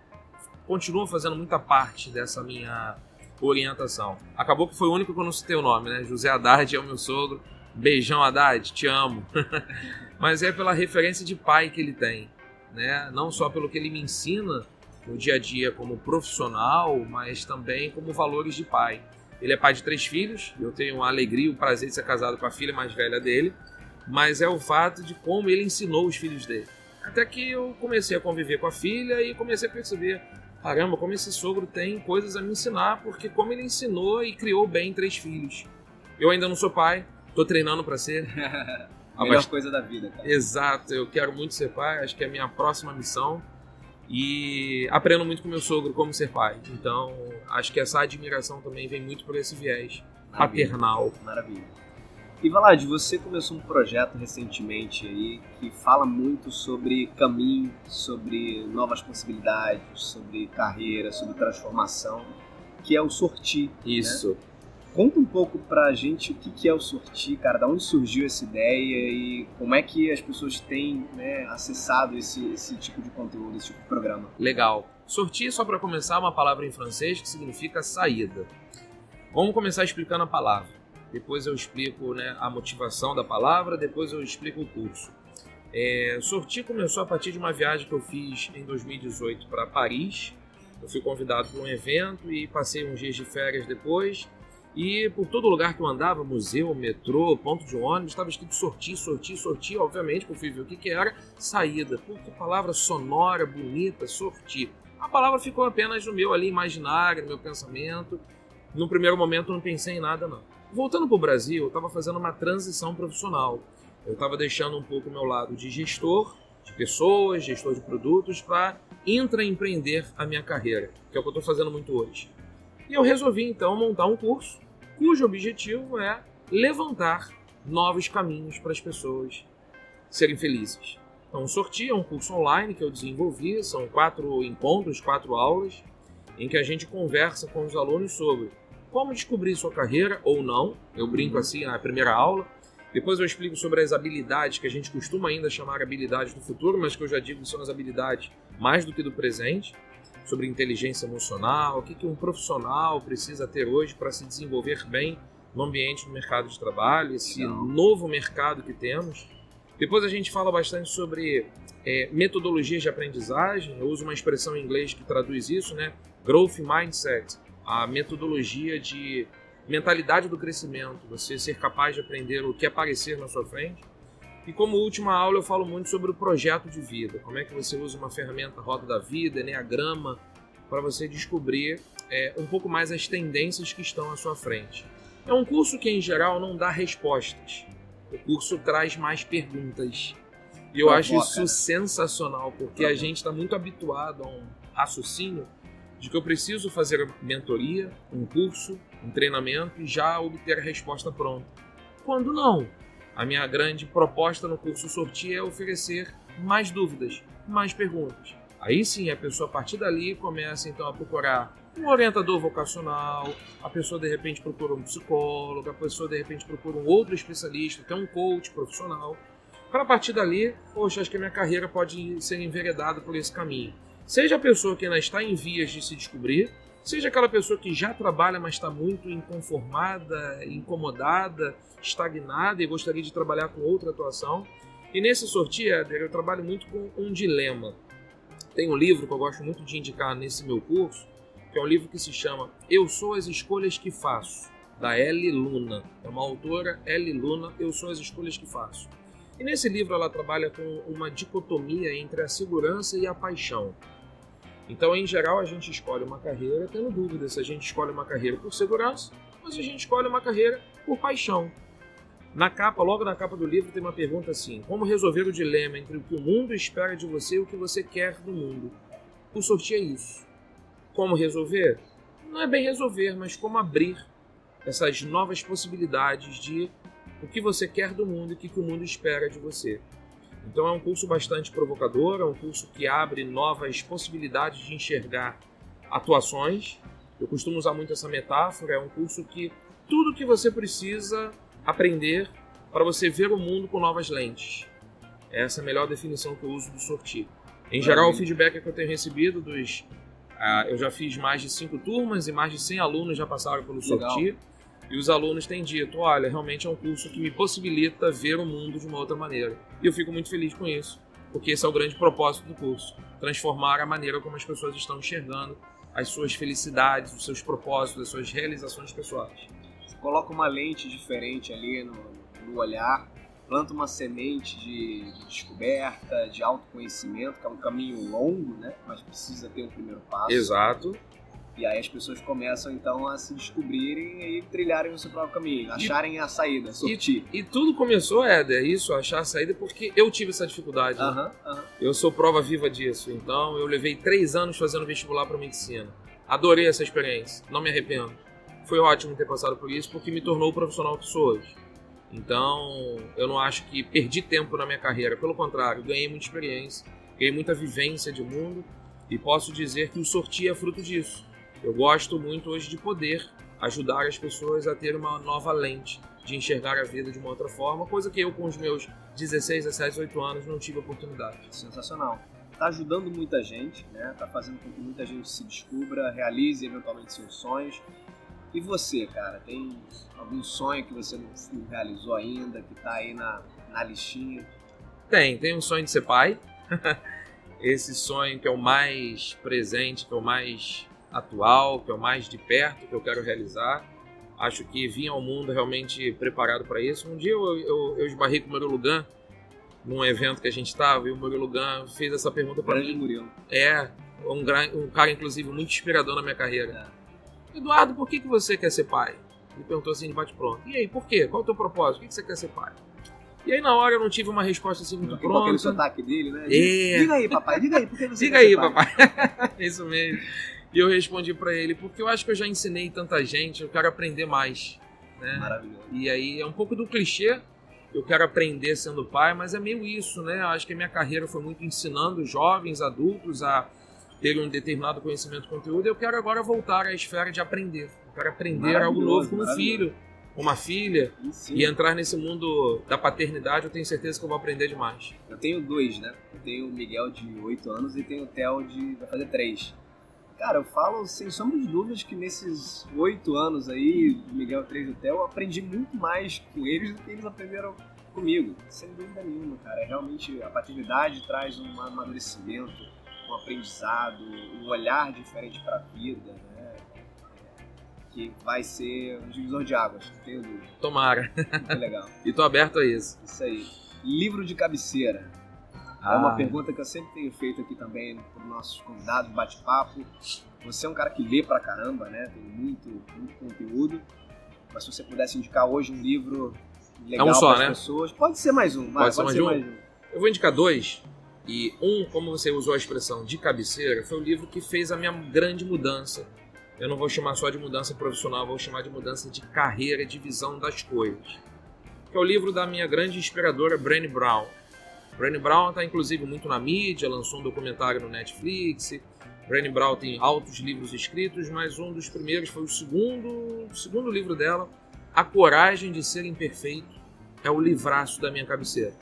continua fazendo muita parte dessa minha orientação. Acabou que foi o único que eu não citei o nome, né? José Haddad é o meu sogro, Beijão, Haddad, te amo. Mas é pela referência de pai que ele tem, né? Não só pelo que ele me ensina no dia a dia como profissional, mas também como valores de pai. Ele é pai de 3 filhos, eu tenho a alegria e o prazer de ser casado com a filha mais velha dele, mas é o fato de como ele ensinou os filhos dele. Até que eu comecei a conviver com a filha e comecei a perceber, caramba, como esse sogro tem coisas a me ensinar, porque como ele ensinou e criou bem 3 filhos. Eu ainda não sou pai, tô treinando para ser. A melhor coisa da vida, cara. Exato, eu quero muito ser pai, acho que é a minha próxima missão. E aprendo muito com meu sogro como ser pai. Então, acho que essa admiração também vem muito por esse viés paternal. Maravilha. E Valad, você começou um projeto recentemente aí que fala muito sobre caminho, sobre novas possibilidades, sobre carreira, sobre transformação, que é o Sorti. Isso. Né? Conta um pouco pra gente o que é o Sorti, cara, da onde surgiu essa ideia e como é que as pessoas têm, né, acessado esse tipo de conteúdo, esse tipo de programa. Legal. Sorti, só para começar, é uma palavra em francês que significa saída. Vamos começar explicando a palavra. Depois eu explico, né, a motivação da palavra, depois eu explico o curso. Sorti começou a partir de uma viagem que eu fiz em 2018 para Paris. Eu fui convidado para um evento e passei uns dias de férias depois. E por todo lugar que eu andava, museu, metrô, ponto de ônibus, estava escrito Sorti, Sorti, Sorti. Obviamente que eu fui ver o que era saída. Pô, que palavra sonora, bonita, Sorti. A palavra ficou apenas no meu ali imaginário, no meu pensamento. No primeiro momento eu não pensei em nada, não. Voltando para o Brasil, eu estava fazendo uma transição profissional. Eu estava deixando um pouco o meu lado de gestor de pessoas, gestor de produtos, para intraempreender a minha carreira, que é o que eu estou fazendo muito hoje. E eu resolvi, então, montar um curso cujo objetivo é levantar novos caminhos para as pessoas serem felizes. Então, o Sorti é um curso online que eu desenvolvi, são 4 encontros, 4 aulas, em que a gente conversa com os alunos sobre como descobrir sua carreira ou não. Eu brinco assim na primeira aula. Depois eu explico sobre as habilidades que a gente costuma ainda chamar habilidades do futuro, mas que eu já digo que são as habilidades mais do que do presente. Sobre inteligência emocional, o que um profissional precisa ter hoje para se desenvolver bem no ambiente do mercado de trabalho, esse novo mercado que temos. Depois a gente fala bastante sobre metodologias de aprendizagem. Eu uso uma expressão em inglês que traduz isso, né? Growth Mindset, a metodologia de mentalidade do crescimento, você ser capaz de aprender o que aparecer na sua frente. E como última aula eu falo muito sobre o projeto de vida, como é que você usa uma ferramenta Roda da Vida, Enneagrama, para você descobrir um pouco mais as tendências que estão à sua frente. É um curso que em geral não dá respostas, o curso traz mais perguntas. E eu acho isso sensacional, porque a gente está muito habituado a um raciocínio de que eu preciso fazer mentoria, um curso, um treinamento e já obter a resposta pronta. Quando não? A minha grande proposta no curso Sorti é oferecer mais dúvidas, mais perguntas. Aí sim, a pessoa a partir dali começa então a procurar um orientador vocacional, a pessoa de repente procura um psicólogo, a pessoa de repente procura um outro especialista, que é um coach profissional, para a partir dali, poxa, acho que a minha carreira pode ser enveredada por esse caminho. Seja a pessoa que ainda está em vias de se descobrir, seja aquela pessoa que já trabalha, mas está muito inconformada, incomodada, estagnada e gostaria de trabalhar com outra atuação. E nesse Sorti, Éder, eu trabalho muito com um dilema. Tem um livro que eu gosto muito de indicar nesse meu curso, que é um livro que se chama Eu Sou as Escolhas que Faço, da Ellie Luna. É uma autora, Ellie Luna, Eu Sou as Escolhas que Faço. E nesse livro ela trabalha com uma dicotomia entre a segurança e a paixão. Então, em geral, a gente escolhe uma carreira tendo dúvida se a gente escolhe uma carreira por segurança ou se a gente escolhe uma carreira por paixão. Na capa, logo na capa do livro, tem uma pergunta assim: como resolver o dilema entre o que o mundo espera de você e o que você quer do mundo? O Sorti é isso. Como resolver? Não é bem resolver, mas como abrir essas novas possibilidades de o que você quer do mundo e o que o mundo espera de você. Então é um curso bastante provocador, é um curso que abre novas possibilidades de enxergar atuações. Eu costumo usar muito essa metáfora, é um curso que tudo que você precisa aprender para você ver o mundo com novas lentes. Essa é a melhor definição que eu uso do Sorti. Em geral, o feedback que eu tenho recebido eu já fiz mais de 5 turmas e mais de 100 alunos já passaram pelo Sorti. E os alunos têm dito, olha, realmente é um curso que me possibilita ver o mundo de uma outra maneira. E eu fico muito feliz com isso, porque esse é o grande propósito do curso, transformar a maneira como as pessoas estão enxergando as suas felicidades, os seus propósitos, as suas realizações pessoais. Você coloca uma lente diferente ali no olhar, planta uma semente de descoberta, de autoconhecimento, que é um caminho longo, né? Mas precisa ter um primeiro passo. Exato. E aí as pessoas começam então a se descobrirem e trilharem o seu próprio caminho, acharem a saída, sortir. E tudo começou, Éder, isso, achar a saída, porque eu tive essa dificuldade. Né? Eu sou prova viva disso. Então eu levei 3 anos fazendo vestibular para medicina. Adorei essa experiência, não me arrependo. Foi ótimo ter passado por isso, porque me tornou o profissional que sou hoje. Então eu não acho que perdi tempo na minha carreira. Pelo contrário, ganhei muita experiência, ganhei muita vivência de mundo e posso dizer que o sortir é fruto disso. Eu gosto muito hoje de poder ajudar as pessoas a ter uma nova lente, de enxergar a vida de uma outra forma, coisa que eu com os meus 16, 17, 18 anos não tive oportunidade. Sensacional. Está ajudando muita gente, né? Tá fazendo com que muita gente se descubra, realize eventualmente seus sonhos. E você, cara, tem algum sonho que você não realizou ainda, que está aí na listinha? Tem um sonho de ser pai. Esse sonho que é o mais presente, que é o mais atual, que é o mais de perto, que eu quero realizar. Acho que vim ao mundo realmente preparado para isso. Um dia eu esbarrei com o Murilo Gun num evento que a gente estava, e o Murilo Gun fez essa pergunta para mim. Murilo. Um cara, inclusive, muito inspirador na minha carreira. Eduardo, por que você quer ser pai? Ele perguntou assim de bate-pronto. E aí, por quê? Qual é o teu propósito? Por que você quer ser pai? E aí, na hora, eu não tive uma resposta assim muito pronta. Aquele sotaque dele, né? Diga aí, papai. Diga aí, por que você Diga aí, papai. Isso mesmo. E eu respondi pra ele, porque eu acho que eu já ensinei tanta gente, eu quero aprender mais. Né? Maravilhoso. E aí, é um pouco do clichê, eu quero aprender sendo pai, mas é meio isso, né? Eu acho que a minha carreira foi muito ensinando jovens, adultos a ter um determinado conhecimento, conteúdo, e eu quero agora voltar à esfera de aprender. Eu quero aprender algo novo com um filho, uma filha, e entrar nesse mundo da paternidade, eu tenho certeza que eu vou aprender demais. Eu tenho 2, né? Eu tenho o Miguel de 8 anos e tenho o Theo vai fazer 3. Cara, eu falo sem sombra de dúvidas que nesses 8 anos aí, do Miguel 3 e do Theo, eu aprendi muito mais com eles do que eles aprenderam comigo. Sem dúvida nenhuma, cara. Realmente a paternidade traz um amadurecimento, um aprendizado, um olhar diferente para a vida, né? Que vai ser um divisor de águas, não tenho dúvida. Tomara. Muito legal. E tô aberto a isso. Isso aí. Livro de cabeceira. É uma pergunta que eu sempre tenho feito aqui também para os nossos convidados, bate-papo. Você é um cara que lê pra caramba, né? Tem muito conteúdo. Mas se você pudesse indicar hoje um livro legal para as pessoas... Pode ser mais um. Pode ser mais um. Eu vou indicar 2. E como você usou a expressão de cabeceira, foi o livro que fez a minha grande mudança. Eu não vou chamar só de mudança profissional, vou chamar de mudança de carreira, de visão das coisas. Que é o livro da minha grande inspiradora, Brené Brown. Brené Brown está inclusive muito na mídia, lançou um documentário no Netflix. Brené Brown tem altos livros escritos, mas um dos primeiros foi o segundo livro dela, A Coragem de Ser Imperfeito, é o livraço da minha cabeceira.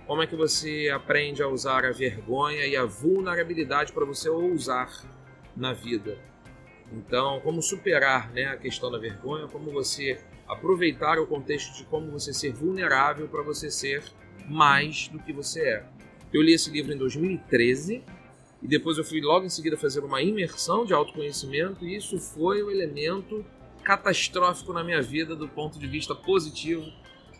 Como é que você aprende a usar a vergonha e a vulnerabilidade para você ousar na vida? Então, como superar, né, a questão da vergonha, como você aproveitar o contexto de como você ser vulnerável para você ser mais do que você é. Eu li esse livro em 2013 e depois eu fui logo em seguida fazer uma imersão de autoconhecimento e isso foi o elemento catastrófico na minha vida do ponto de vista positivo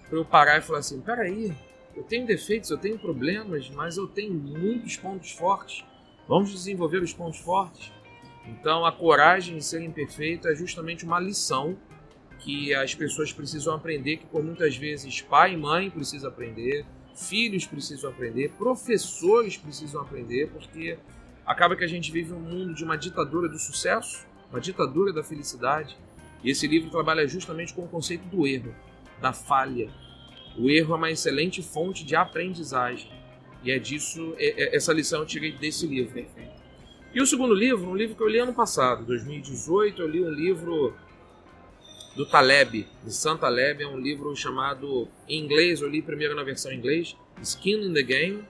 para eu parar e falar assim, peraí, eu tenho defeitos, eu tenho problemas, mas eu tenho muitos pontos fortes. Vamos desenvolver os pontos fortes? Então a coragem de ser imperfeito é justamente uma lição que as pessoas precisam aprender, que por muitas vezes pai e mãe precisam aprender, filhos precisam aprender, professores precisam aprender, porque acaba que a gente vive um mundo de uma ditadura do sucesso, uma ditadura da felicidade, e esse livro trabalha justamente com o conceito do erro, da falha. O erro é uma excelente fonte de aprendizagem, e é disso, essa lição eu tirei desse livro. Perfeito. E o segundo livro, um livro que eu li ano passado, 2018, eu li um livro do Taleb, de Sam Taleb, é um livro chamado, em inglês, eu li primeiro na versão em inglês, Skin in the Game,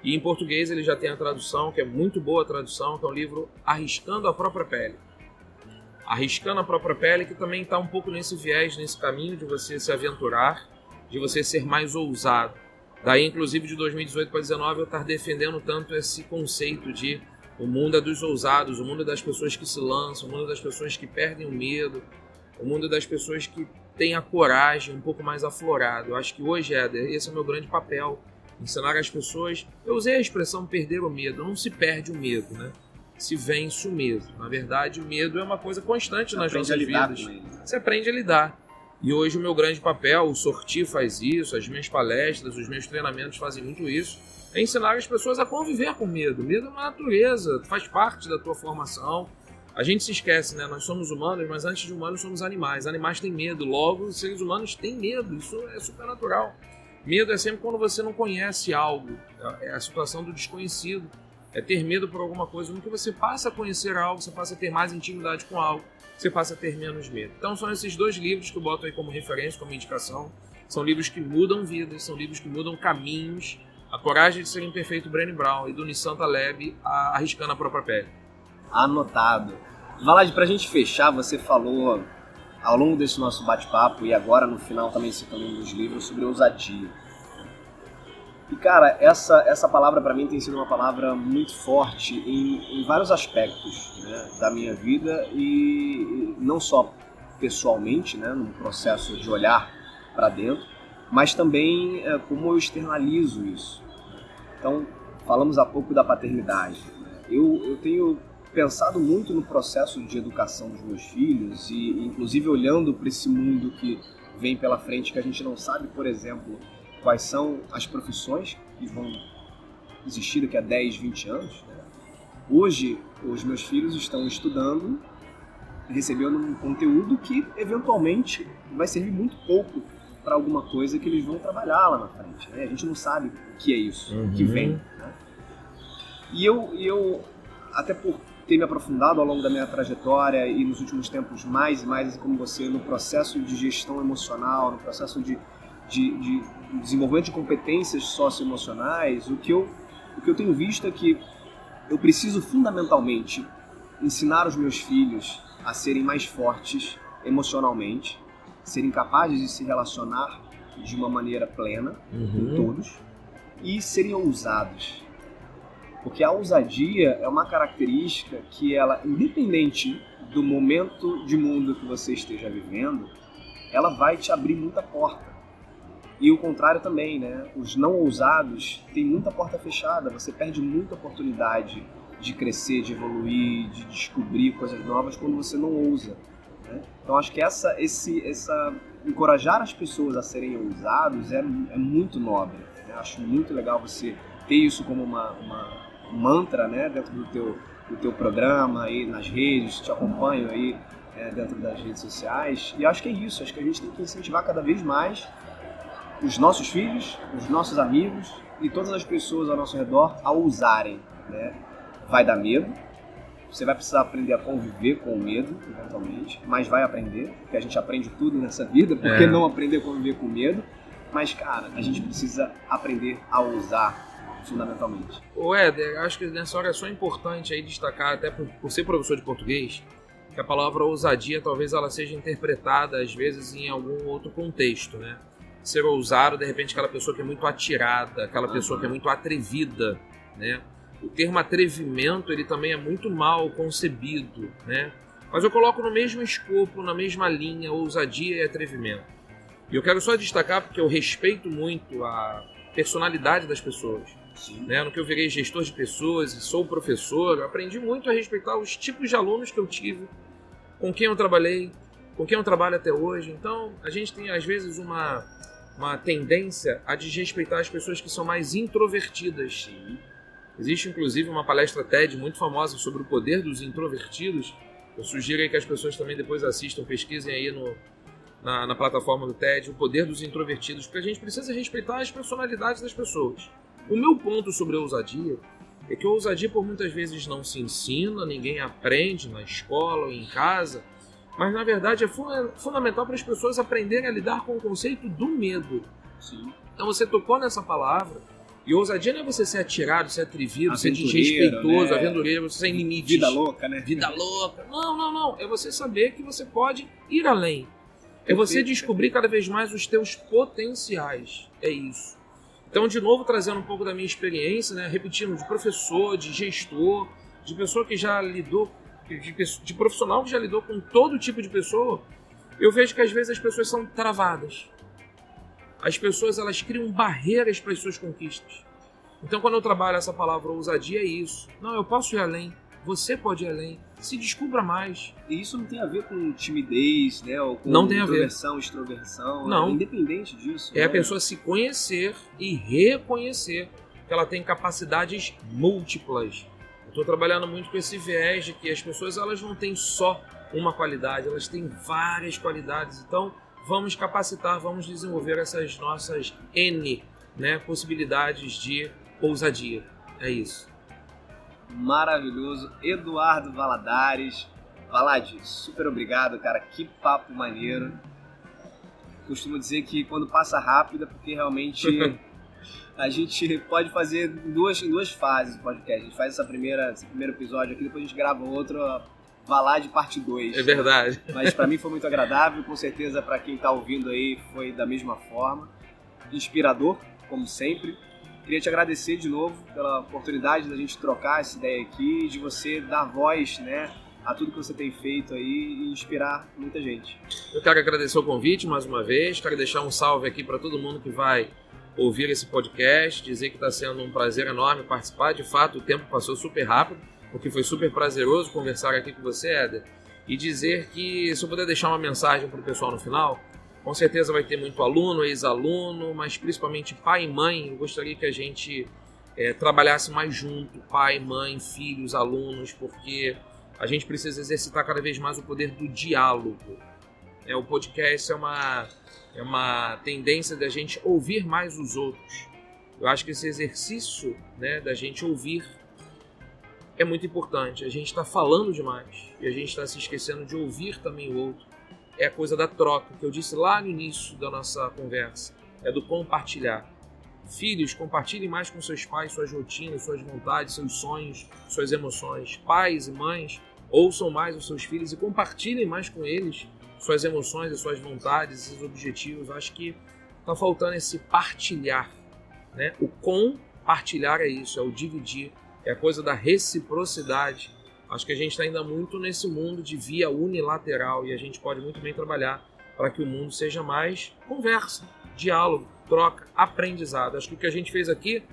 e em português ele já tem a tradução, que é muito boa a tradução, que é um livro Arriscando a Própria Pele. Arriscando a Própria Pele, que também está um pouco nesse viés, nesse caminho de você se aventurar, de você ser mais ousado. Daí, inclusive, de 2018 para 2019, eu estar defendendo tanto esse conceito de o mundo é dos ousados, o mundo é das pessoas que se lançam, o mundo é das pessoas que perdem o medo, o mundo é das pessoas que têm a coragem um pouco mais aflorada. Eu acho que hoje, Éder, esse é o meu grande papel, ensinar as pessoas. Eu usei a expressão perder o medo, não se perde o medo, né? Se vence o medo. Na verdade, o medo é uma coisa constante nas nossas vidas. Você aprende a lidar. E hoje o meu grande papel, o Sorti faz isso, as minhas palestras, os meus treinamentos fazem muito isso, é ensinar as pessoas a conviver com medo. Medo é uma natureza, faz parte da tua formação. A gente se esquece, né? Nós somos humanos, mas antes de humanos somos animais. Animais têm medo, logo os seres humanos têm medo, isso é super natural. Medo é sempre quando você não conhece algo, é a situação do desconhecido. É ter medo por alguma coisa. No que você passa a conhecer algo, você passa a ter mais intimidade com algo, você passa a ter menos medo. Então são esses 2 livros que eu boto aí como referência, como indicação. São livros que mudam vidas, são livros que mudam caminhos. A Coragem de Ser Imperfeito, Brené Brown, e do Nissan Taleb, Arriscando a Própria Pele. Anotado. Valad, pra gente fechar, você falou ao longo desse nosso bate-papo, e agora no final também citando um dos livros, sobre ousadia. E cara, essa palavra pra mim tem sido uma palavra muito forte em vários aspectos, né, da minha vida, e não só pessoalmente, né, no processo de olhar para dentro, mas também como eu externalizo isso. Então, falamos há pouco da paternidade. Né? Eu tenho pensado muito no processo de educação dos meus filhos e inclusive olhando para esse mundo que vem pela frente, que a gente não sabe, por exemplo, quais são as profissões que vão existir daqui a 10, 20 anos. Né? Hoje, os meus filhos estão estudando, recebendo um conteúdo que, eventualmente, vai servir muito pouco para alguma coisa que eles vão trabalhar lá na frente. Né? A gente não sabe o que é isso, o que vem. Né? E eu, até por ter me aprofundado ao longo da minha trajetória e nos últimos tempos mais e mais, como você, no processo de gestão emocional, no processo de desenvolvimento de competências socioemocionais, o que eu tenho visto é que eu preciso fundamentalmente ensinar os meus filhos a serem mais fortes emocionalmente, serem capazes de se relacionar de uma maneira plena com todos e serem ousados. Porque a ousadia é uma característica que ela, independente do momento de mundo que você esteja vivendo, ela vai te abrir muita porta. E o contrário também, né? Os não ousados têm muita porta fechada, você perde muita oportunidade de crescer, de evoluir, de descobrir coisas novas quando você não ousa. Né? Então acho que essa encorajar as pessoas a serem ousados é muito nobre. Né? Acho muito legal você ter isso como uma mantra, né? Dentro do teu programa, aí nas redes, te acompanho aí dentro das redes sociais. E acho que é isso, acho que a gente tem que incentivar cada vez mais os nossos filhos, os nossos amigos e todas as pessoas ao nosso redor a ousarem. Né? Vai dar medo, você vai precisar aprender a conviver com o medo, eventualmente, mas vai aprender, porque a gente aprende tudo nessa vida, por que não aprender a conviver com o medo? Mas, cara, a gente precisa aprender a ousar, fundamentalmente. Ô Éder, acho que nessa hora é só importante aí destacar, até por ser professor de português, que a palavra ousadia talvez ela seja interpretada, às vezes, em algum outro contexto, né? Ser ousado, de repente, aquela pessoa que é muito atirada, aquela pessoa que é muito atrevida, né? O termo atrevimento, ele também é muito mal concebido, né? Mas eu coloco no mesmo escopo, na mesma linha, ousadia e atrevimento. E eu quero só destacar porque eu respeito muito a personalidade das pessoas. Né? No que eu virei gestor de pessoas e sou professor, eu aprendi muito a respeitar os tipos de alunos que eu tive, com quem eu trabalhei, com quem eu trabalho até hoje. Então, a gente tem, às vezes, uma tendência a desrespeitar as pessoas que são mais introvertidas. Existe, inclusive, uma palestra TED muito famosa sobre o poder dos introvertidos. Eu sugiro aí que as pessoas também depois assistam, pesquisem aí na plataforma do TED, o poder dos introvertidos, porque a gente precisa respeitar as personalidades das pessoas. O meu ponto sobre a ousadia é que a ousadia, por muitas vezes, não se ensina, ninguém aprende na escola ou em casa, mas, na verdade, é fundamental para as pessoas aprenderem a lidar com o conceito do medo. Sim. Então, você tocou nessa palavra, E ousadia não é você ser atirado, ser atrevido, ser Aventureiro, desrespeitoso, né? aventureiro, você sem limites. Vida louca, né? Vida louca. Não. É você saber que você pode ir além. É você descobrir cada vez mais os teus potenciais. É isso. Então, de novo, trazendo um pouco da minha experiência, né? Repetindo, de professor, de gestor, de pessoa que já lidou, de profissional que já lidou com todo tipo de pessoa, eu vejo que às vezes as pessoas são travadas. As pessoas, elas criam barreiras para as suas conquistas. Então, quando eu trabalho essa palavra ousadia, é isso. Não, eu posso ir além. Você pode ir além. Se descubra mais. E isso não tem a ver com timidez, né? Ou com Não tem a ver. introversão, extroversão. Não. Independente disso. É né? a pessoa se conhecer e reconhecer que ela tem capacidades múltiplas. Eu estou trabalhando muito com esse viés de que as pessoas, elas não têm só uma qualidade, elas têm várias qualidades. Então, vamos capacitar, vamos desenvolver essas nossas N, né, possibilidades de ousadia. É isso. Maravilhoso. Eduardo Valadares. Valade, super obrigado, cara. Que papo maneiro. Costumo dizer que quando passa rápido é porque realmente a gente pode fazer em duas fases do podcast. A gente faz esse primeiro episódio aqui, depois a gente grava outro, Valade parte 2. É verdade. Mas pra mim foi muito agradável, com certeza pra quem tá ouvindo aí foi da mesma forma. Inspirador, como sempre. Queria te agradecer de novo pela oportunidade da gente trocar essa ideia aqui, de você dar voz, né, a tudo que você tem feito aí e inspirar muita gente. Eu quero agradecer o convite mais uma vez, quero deixar um salve aqui para todo mundo que vai ouvir esse podcast, dizer que está sendo um prazer enorme participar. De fato, o tempo passou super rápido, porque foi super prazeroso conversar aqui com você, Éder, e dizer que, se eu puder deixar uma mensagem para o pessoal no final, com certeza vai ter muito aluno, ex-aluno, mas principalmente pai e mãe. Eu gostaria que a gente trabalhasse mais junto, pai, mãe, filhos, alunos, porque a gente precisa exercitar cada vez mais o poder do diálogo. O podcast é uma tendência da gente ouvir mais os outros. Eu acho que esse exercício, né, da gente ouvir é muito importante. A gente está falando demais e a gente está se esquecendo de ouvir também o outro. É a coisa da troca, que eu disse lá no início da nossa conversa. É do compartilhar. Filhos, compartilhem mais com seus pais suas rotinas, suas vontades, seus sonhos, suas emoções. Pais e mães, ouçam mais os seus filhos e compartilhem mais com eles suas emoções e suas vontades, seus objetivos. Acho que está faltando esse partilhar, né? O compartilhar é isso, é o dividir, é a coisa da reciprocidade. Acho que a gente está ainda muito nesse mundo de via unilateral e a gente pode muito bem trabalhar para que o mundo seja mais conversa, diálogo, troca, aprendizado. Acho que o que a gente fez aqui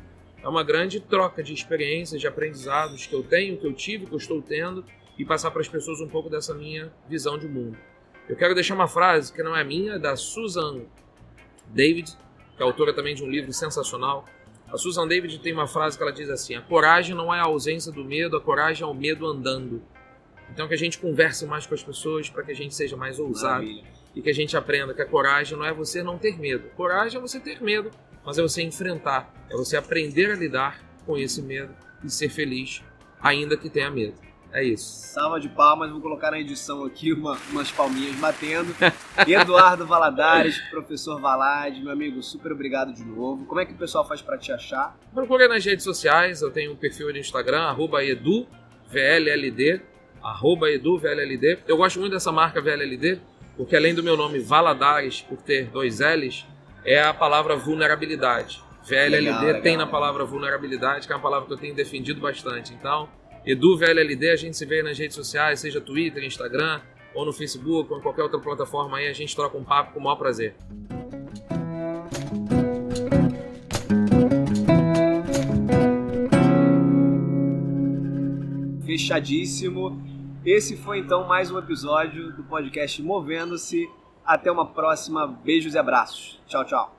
é uma grande troca de experiências, de aprendizados que eu tenho, que eu tive, que eu estou tendo, e passar para as pessoas um pouco dessa minha visão de mundo. Eu quero deixar uma frase que não é minha, é da Susan David, que é autora também de um livro sensacional. A Susan David tem uma frase que ela diz assim: a coragem não é a ausência do medo, a coragem é o medo andando. Então que a gente converse mais com as pessoas para que a gente seja mais ousado. Maravilha. E que a gente aprenda que a coragem não é você não ter medo. Coragem é você ter medo, mas é você enfrentar, é você aprender a lidar com esse medo e ser feliz, ainda que tenha medo. É isso. Salva de palmas, vou colocar na edição aqui umas palminhas batendo. Eduardo Valadares, professor Valade, meu amigo, super obrigado de novo. Como é que o pessoal faz para te achar? Procure nas redes sociais, eu tenho um perfil no Instagram, @eduvlld, @eduvlld. Eu gosto muito dessa marca VLLD, porque além do meu nome Valadares, por ter 2 L's, é a palavra vulnerabilidade. VLLD Legal. tem na palavra vulnerabilidade, que é uma palavra que eu tenho defendido bastante. Então, EduVLLD, a gente se vê nas redes sociais, seja Twitter, Instagram, ou no Facebook, ou em qualquer outra plataforma aí, a gente troca um papo com o maior prazer. Fechadíssimo. Esse foi então mais um episódio do podcast Movendo-se. Até uma próxima. Beijos e abraços. Tchau, tchau.